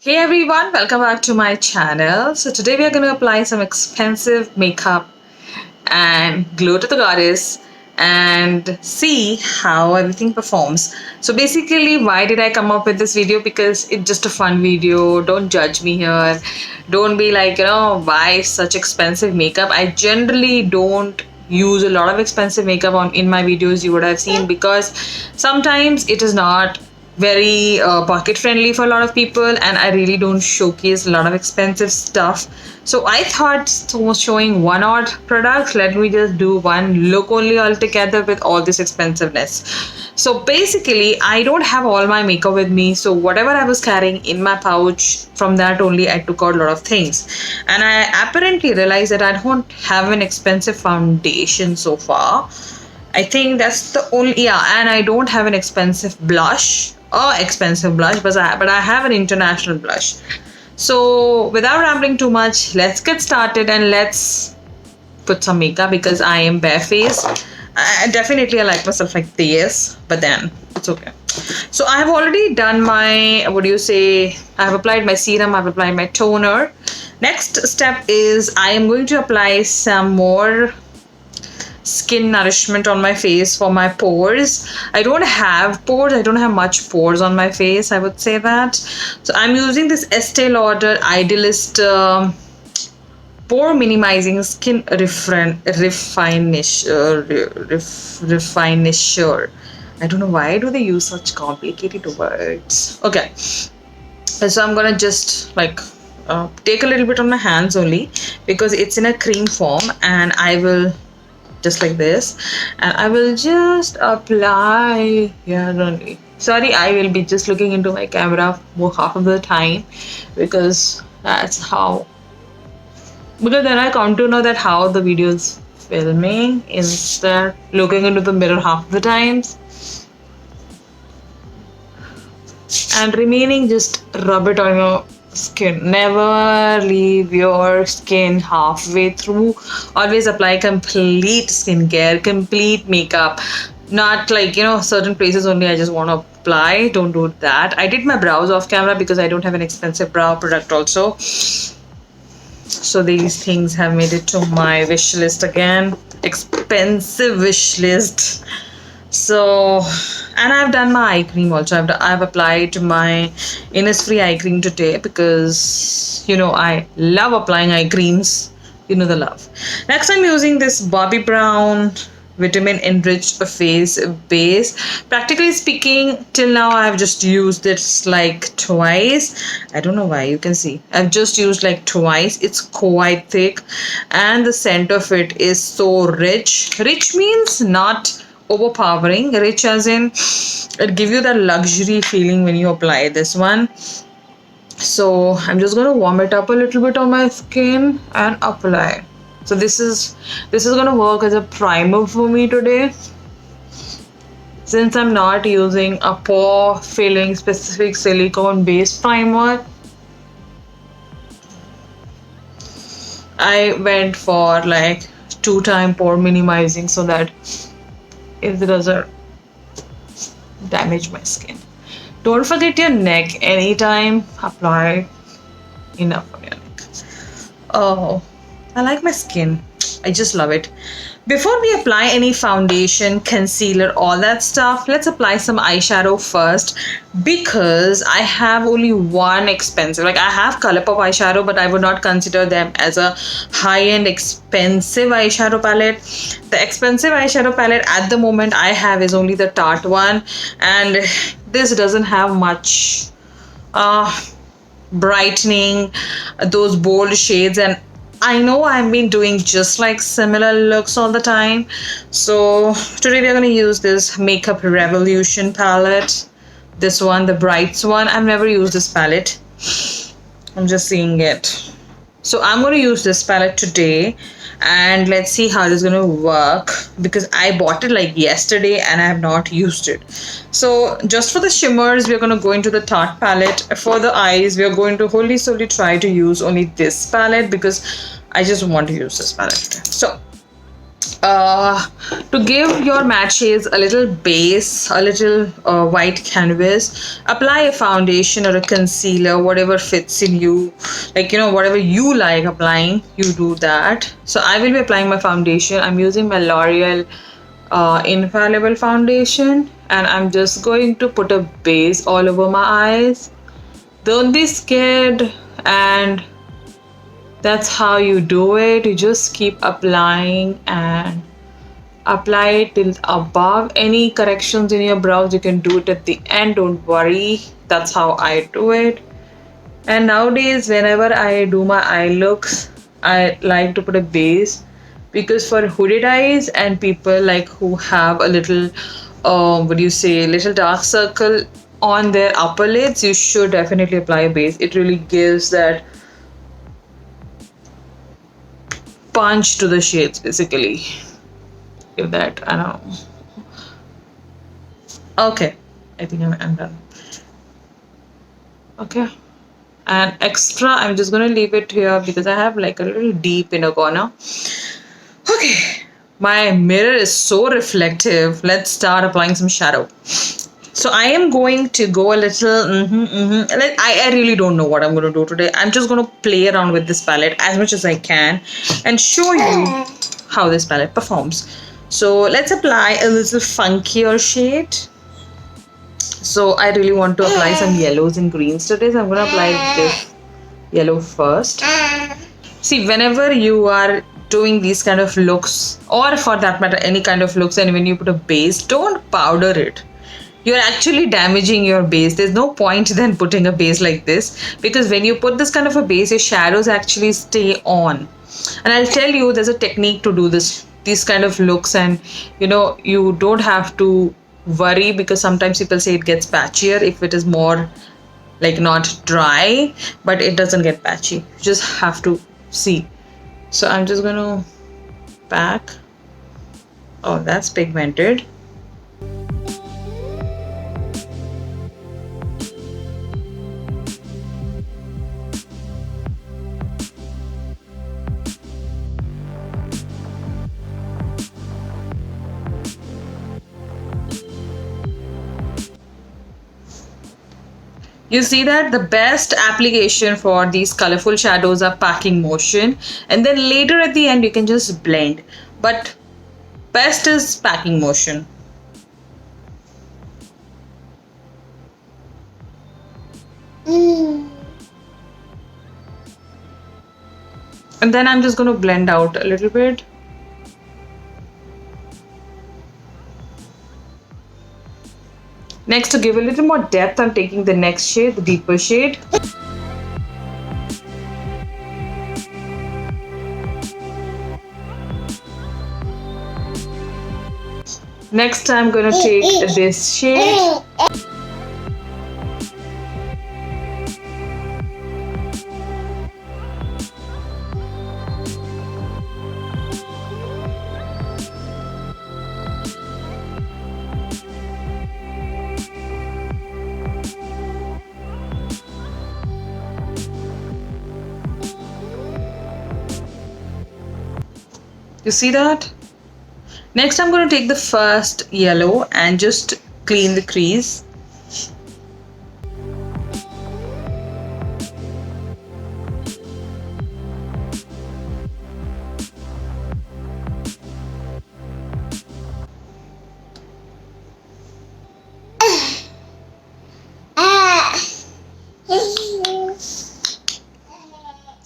Hey everyone, welcome back to my channel. So today we are going to apply some expensive makeup and glow to the goddess and see how everything performs. So basically, why did I come up with this video? Because it's just a fun video. Don't judge me here. Don't be like, why such expensive makeup? I generally don't use a lot of expensive makeup on in my videos. You would have seen, because sometimes it is not very pocket friendly for a lot of people, and I really don't showcase a lot of expensive stuff. So I thought, showing one odd product, let me just do one look only altogether with all this expensiveness. So basically, I don't have all my makeup with me, so whatever I was carrying in my pouch, from that only I took out a lot of things. And I apparently realized that I don't have an expensive foundation so far. I think that's the only, yeah, and I don't have an expensive blush, but I have an international blush. So without rambling too much, let's get started and let's put some makeup, because I am barefaced. I like myself like this, but then it's okay. So I have already done my, I have applied my serum, I've applied my toner. Next step is I am going to apply some more skin nourishment on my face for my pores. I don't have pores, I don't have much pores on my face, I would say that. So I'm using this Estee Lauder Idealist pore minimizing skin refinisher. I don't know why do they use such complicated words. Okay, so I'm gonna just like take a little bit on my hands only, because it's in a cream form, and I will just like this, and I will just apply here only. Sorry, I will be just looking into my camera for half of the time, because that's how, because then I come to know that how the video is filming instead looking into the mirror half of the times. And remaining, just rub it on your skin. Never leave your skin halfway through. Always apply complete skincare, complete makeup. Not like, certain places only I just want to apply. Don't do that. I did my brows off camera because I don't have an expensive brow product also. So these things have made it to my wish list again. Expensive wish list. So, and I've done my eye cream also. I've applied my Innisfree eye cream today, because I love applying eye creams. The love. Next, I'm using this Bobbi Brown vitamin enriched face base. Practically speaking, till now I've just used it like twice. I don't know why, you can see I've just used like twice. It's quite thick, and the scent of it is so rich. Rich means not overpowering, rich as in it gives you that luxury feeling when you apply this one. So I'm just going to warm it up a little bit on my skin and apply. So this is going to work as a primer for me today, since I'm not using a pore filling specific silicone based primer. I went for like 2-time pore minimizing, so that it doesn't damage my skin. Don't forget your neck. Anytime apply enough on your neck. Oh, I like my skin. I just love it. Before we apply any foundation, concealer, all that stuff, let's apply some eyeshadow first, because I have only one expensive, like I have ColourPop eyeshadow, but I would not consider them as a high-end expensive eyeshadow palette. The expensive eyeshadow palette at the moment I have is only the Tarte one, and this doesn't have much brightening, those bold shades, and I know I've been doing just like similar looks all the time. So today we're going to use this Makeup Revolution palette. This one, the Brights one. I've never used this palette. I'm just seeing it. So I'm going to use this palette today, and let's see how it's going to work, because I bought it like yesterday and I have not used it. So just for the shimmers, we're going to go into the Tarte palette. For the eyes, we're going to wholly solely try to use only this palette, because I just want to use this palette. So to give your matte shades a little base, a little white canvas, apply a foundation or a concealer, whatever fits in you, like, you know, whatever you like applying, you do that. So I will be applying my foundation. I'm using my L'Oreal Infallible foundation, and I'm just going to put a base all over my eyes. Don't be scared, and that's how you do it. You just keep applying and apply it till above. Any corrections in your brows, you can do it at the end, don't worry. That's how I do it. And nowadays, whenever I do my eye looks, I like to put a base, because for hooded eyes and people like who have a little what do you say, little dark circle on their upper lids, you should definitely apply a base. It really gives that punch to the shades, basically. Give that, I don't know. Okay, I think I'm done. Okay, and extra I'm just gonna leave it here because I have like a little deep inner corner. Okay, my mirror is so reflective. Let's start applying some shadow. So I am going to go a little I really don't know what I'm going to do today. I'm just going to play around with this palette as much as I can and show you how this palette performs. So let's apply a little funkier shade. So I really want to apply some yellows and greens today, so I'm going to apply this yellow first. See, whenever you are doing these kind of looks, or for that matter any kind of looks, and when you put a base, don't powder it. You're actually damaging your base. There's no point then putting a base like this, because when you put this kind of a base, your shadows actually stay on. And I'll tell you, there's a technique to do these kind of looks, and you know, you don't have to worry, because sometimes people say it gets patchier if it is more like not dry, but it doesn't get patchy. You just have to see. So I'm just going to pack. Oh, that's pigmented. You see that the best application for these colorful shadows are packing motion, and then later at the end you can just blend, but best is packing motion. And then I'm just going to blend out a little bit. Next, to give a little more depth, I'm taking the next shade, the deeper shade. Next, I'm going to take this shade. You see that? Next, I'm going to take the first yellow and just clean the crease.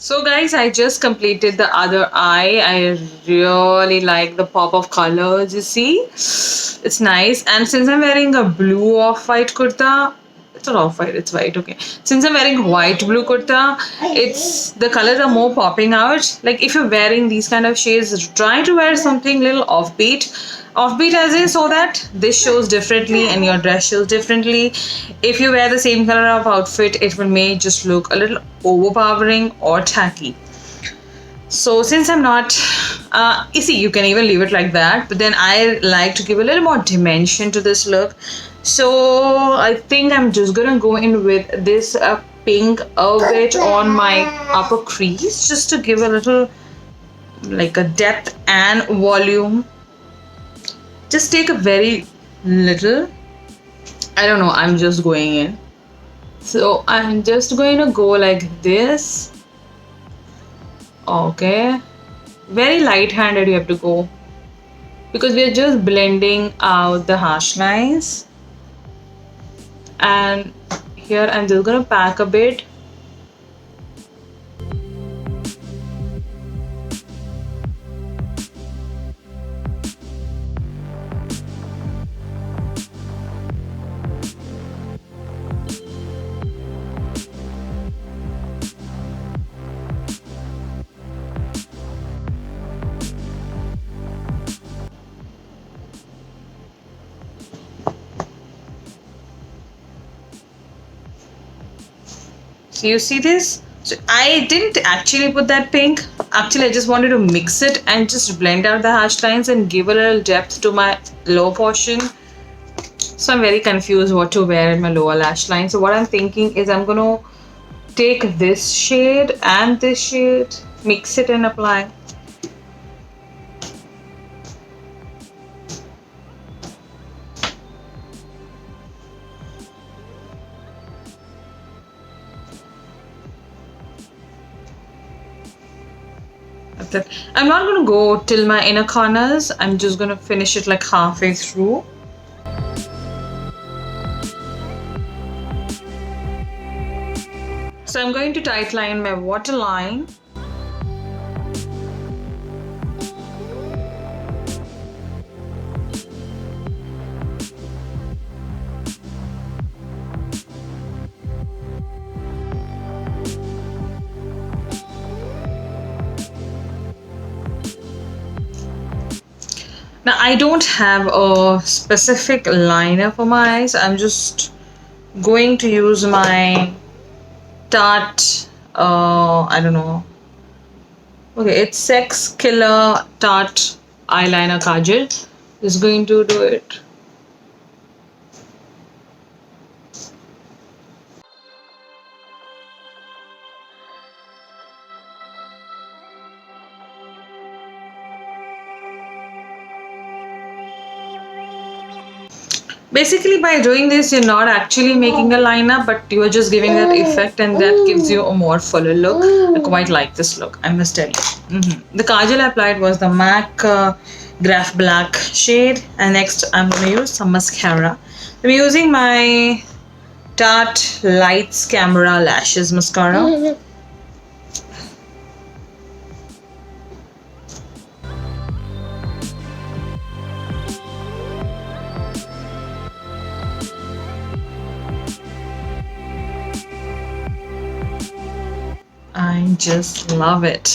So guys, I just completed the other eye. I really like the pop of colors, you see. It's nice. And since I'm wearing a blue off-white kurta, it's not off-white, it's white, okay. Since I'm wearing white blue kurta, it's the colors are more popping out. Like if you're wearing these kind of shades, try to wear something little offbeat. Offbeat as in so that this shows differently and your dress shows differently. If you wear the same color of outfit, it will may just look a little overpowering or tacky. So since I'm not, you see, you can even leave it like that, but then I like to give a little more dimension to this look. So I think I'm just gonna go in with this pink bit on my upper crease, just to give a little like a depth and volume. Just take a very little. I don't know, I'm just going in. So I'm just going to go like this. Okay. Very light handed you have to go, because we're just blending out the harsh lines. And here I'm just gonna pack a bit. So you see this? So I didn't actually put that pink. Actually, I just wanted to mix it and just blend out the harsh lines and give a little depth to my lower portion. So I'm very confused what to wear in my lower lash line. So what I'm thinking is I'm going to take this shade and this shade, mix it and apply. I'm not going to go till my inner corners. I'm just going to finish it like halfway through. So I'm going to tight line my waterline. Now I don't have a specific liner for my eyes. I'm just going to use my Tarte, I don't know. Okay, it's Sex Killer Tarte eyeliner kajal. Just going to do it. Basically, by doing this, you're not actually making a liner, but you're just giving that effect, and that gives you a more fuller look. I quite like this look, I must tell you. The kajal I applied was the MAC Graph Black shade, and next I'm going to use some mascara. I'm using my Tarte Lights Camera Lashes mascara. I just love it.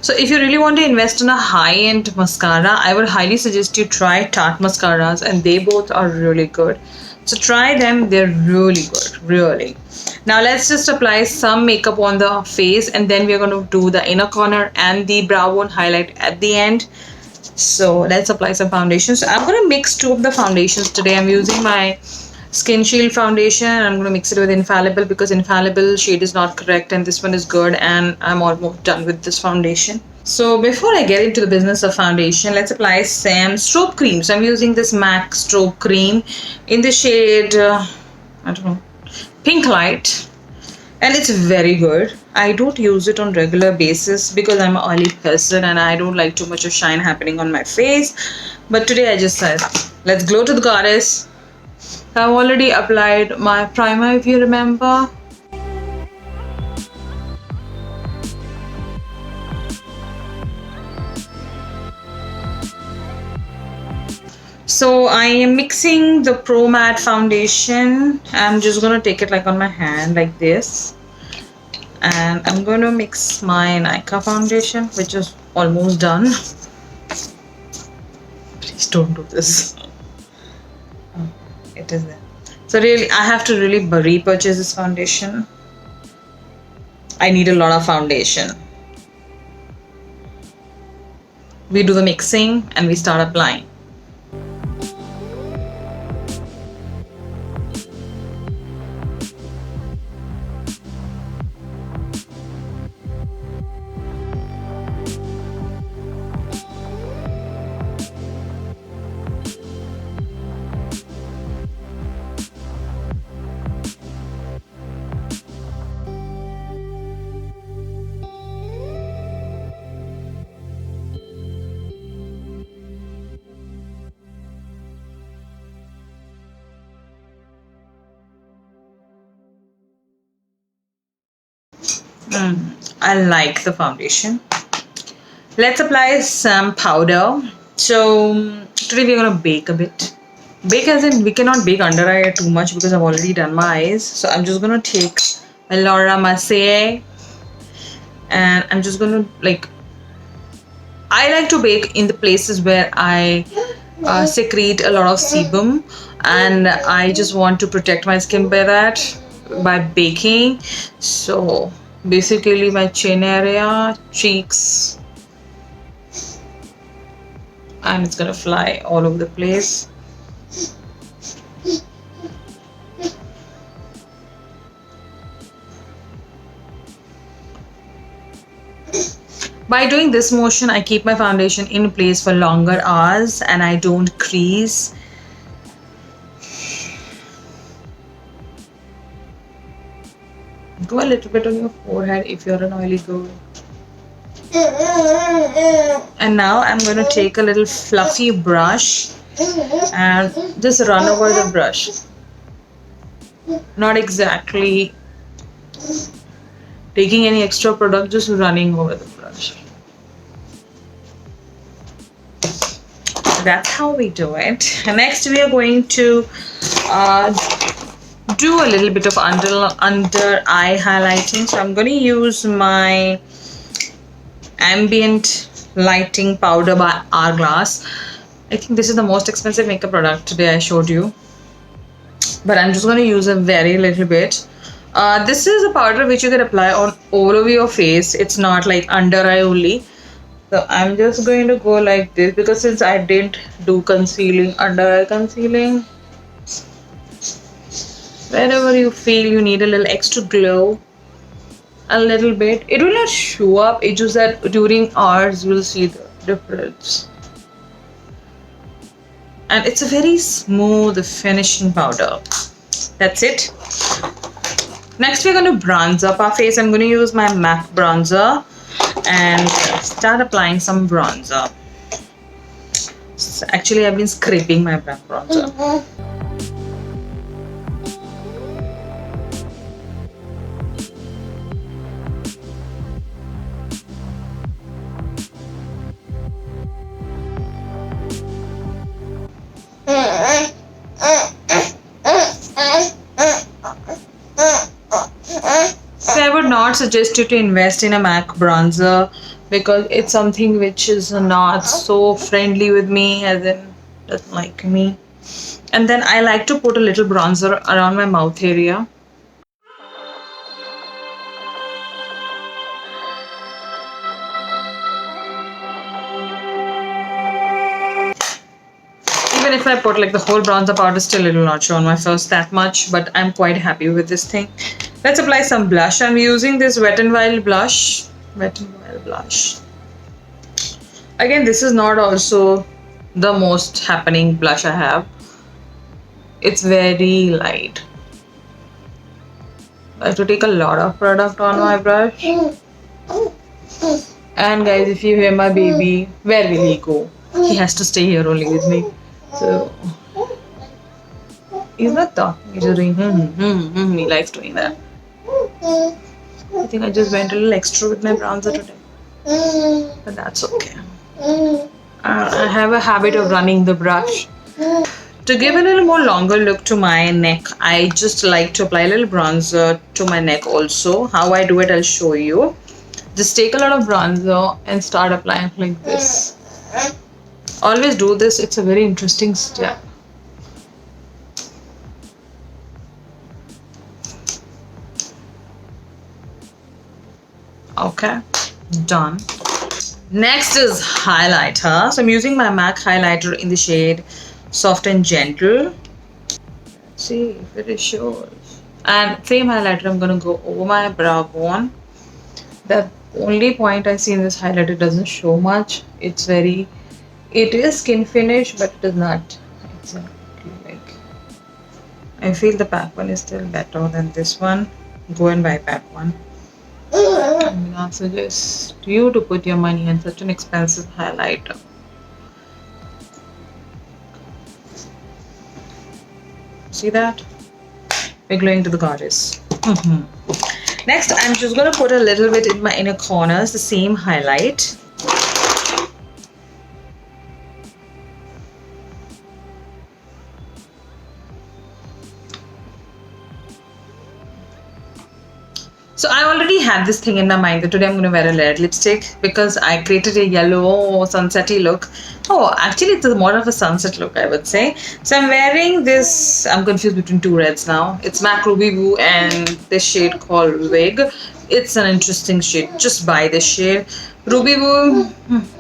So if you really want to invest in a high-end mascara, I would highly suggest you try Tarte mascaras, and they both are really good. So try them, they're really good, really. Now let's just apply some makeup on the face, and then we're going to do the inner corner and the brow bone highlight at the end. So let's apply some foundation. So I'm going to mix two of the foundations today. I'm using my Skin Shield foundation. I'm going to mix it with Infallible, because Infallible shade is not correct and this one is good, and I'm almost done with this foundation. So before I get into the business of foundation, let's apply some strobe cream. So I'm using this MAC strobe cream in the shade, I don't know, Pink Light, and it's very good. I don't use it on regular basis because I'm an oily person and I don't like too much of shine happening on my face. But today I just said, let's glow to the goddess. I've already applied my primer, if you remember. So I am mixing the Pro Matte foundation. I'm just going to take it like on my hand like this. And I'm going to mix my Nykaa foundation, which is almost done. Please don't do this. It is there. So really, I have to really repurchase this foundation. I need a lot of foundation. We do the mixing and we start applying. I like the foundation. Let's apply some powder. So today we're gonna bake a bit. Bake as in we cannot bake under eye too much because I've already done my eyes. So I'm just gonna take my Laura Mercier and I'm just gonna I like to bake in the places where I secrete a lot of sebum, and I just want to protect my skin by that, by baking. So basically my chin area, cheeks, and it's gonna fly all over the place. By doing this motion, I keep my foundation in place for longer hours and I don't crease. Go a little bit on your forehead if you're an oily girl. And now I'm going to take a little fluffy brush and just run over the brush. Not exactly taking any extra product, just running over the brush. That's how we do it. Next we are going to do a little bit of under eye highlighting. So I'm going to use my Ambient lighting powder by Hourglass. I think this is the most expensive makeup product today I showed you, but I'm just going to use a very little bit. This is a powder which you can apply on all over your face. It's not like under eye only. So I'm just going to go like this because since I didn't do concealing, under eye concealing, wherever you feel you need a little extra glow, a little bit, it will not show up, it's just that during hours you'll see the difference. And it's a very smooth finishing powder. That's it. Next we're going to bronze up our face. I'm going to use my MAC bronzer and start applying some bronzer. So actually I've been scraping my MAC bronzer. So I would not suggest you to invest in a MAC bronzer because it's something which is not so friendly with me, as in doesn't like me. And then I like to put a little bronzer around my mouth area. Even if I put like the whole bronzer powder, still it will not show on my face that much, but I'm quite happy with this thing. Let's apply some blush. I'm using this Wet n Wild blush. Wet n Wild blush. Again, this is not also the most happening blush I have. It's very light. I have to take a lot of product on my brush. And guys, if you hear my baby, where will he go? He has to stay here only with me. So he's not talking, he's just doing he likes doing that. I think I just went a little extra with my bronzer today, but that's okay. I have a habit of running the brush. To give a little more longer look to my neck, I just like to apply a little bronzer to my neck also. How I do it, I'll show you. Just take a lot of bronzer and start applying like this. Always do this, it's a very interesting step. Okay, done. Next is highlighter. So I'm using my MAC highlighter in the shade Soft and Gentle. Let's see if it shows. And same highlighter, I'm gonna go over my brow bone. The only point I see in this highlighter doesn't show much. It is skin finish, but it is not exactly like. I feel the pack one is still better than this one. Go and buy pack one. I'm gonna suggest you to put your money on such an expensive highlighter. See that? We're glowing to the goddess. Next, I'm just going to put a little bit in my inner corners, the same highlight. So I already had this thing in my mind that today I'm going to wear a layered lipstick because I created a yellow sunsetty look. Oh, actually it's more of a sunset look, I would say. So I'm wearing this, I'm confused between two reds now. It's MAC Ruby Woo and this shade called Wig. It's an interesting shade. Just buy this shade. Ruby Woo.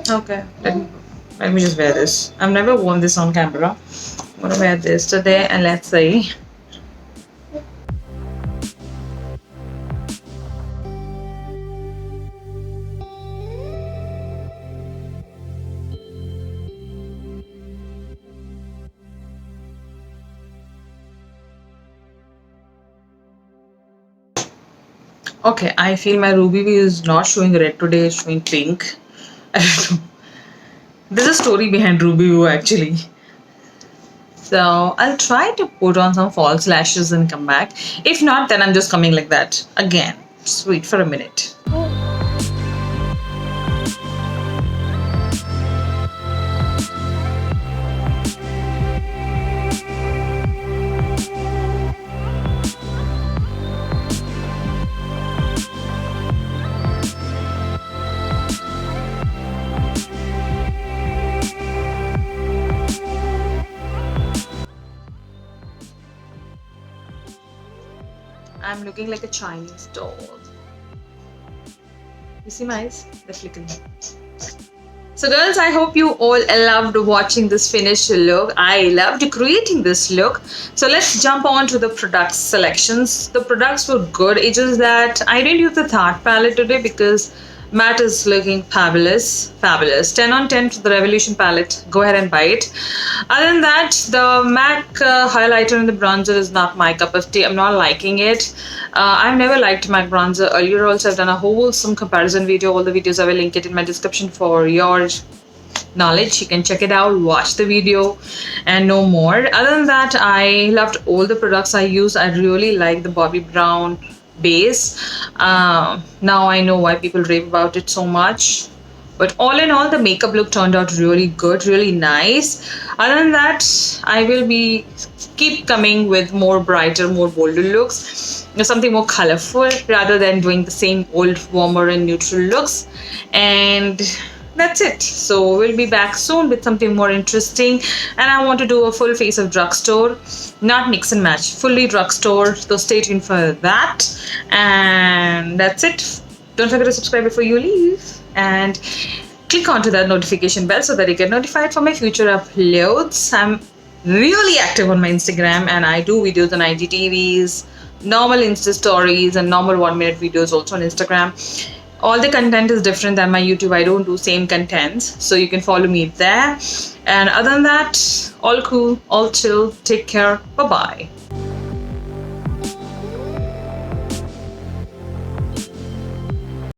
Okay, let me just wear this. I've never worn this on camera. I'm going to wear this today and let's see. Okay, I feel my Ruby Woo is not showing red today, it's showing pink. I don't know. There's a story behind Ruby Woo actually. So I'll try to put on some false lashes and come back. If not, then I'm just coming like that again. Just wait for a minute. I'm looking like a Chinese doll. You see my eyes? They're flickering. So girls, I hope you all loved watching this finished look. I loved creating this look. So let's jump on to the product selections. The products were good. It's just that I didn't use the Tarte palette today because matte is looking fabulous. 10 on 10 to the Revolution palette. Go ahead and buy it. Other than that, the MAC highlighter and the bronzer is not my cup of tea. I'm not liking it. I've never liked MAC bronzer. Earlier also I've done a wholesome comparison video. All the videos I will link it in my description for your knowledge. You can check it out, watch the video and know more. Other than that, I loved all the products I used. I really like the Bobbi brown base. Now I know why people rave about it so much, but all in all the makeup look turned out really good, really nice. Other than that, I will be keep coming with more brighter, more bolder looks, something more colorful rather than doing the same old warmer and neutral looks. And that's it. So we'll be back soon with something more interesting, and I want to do a full face of drugstore, not mix and match, fully drugstore. So stay tuned for that. And that's it. Don't forget to subscribe before you leave and click onto that notification bell so that you get notified for my future uploads. I'm really active on my Instagram and I do videos on IGTVs, normal Insta stories and normal 1-minute videos also on Instagram. All the content is different than my YouTube. I don't do same contents, so you can follow me there. And other than that, all cool, all chill. Take care. Bye bye.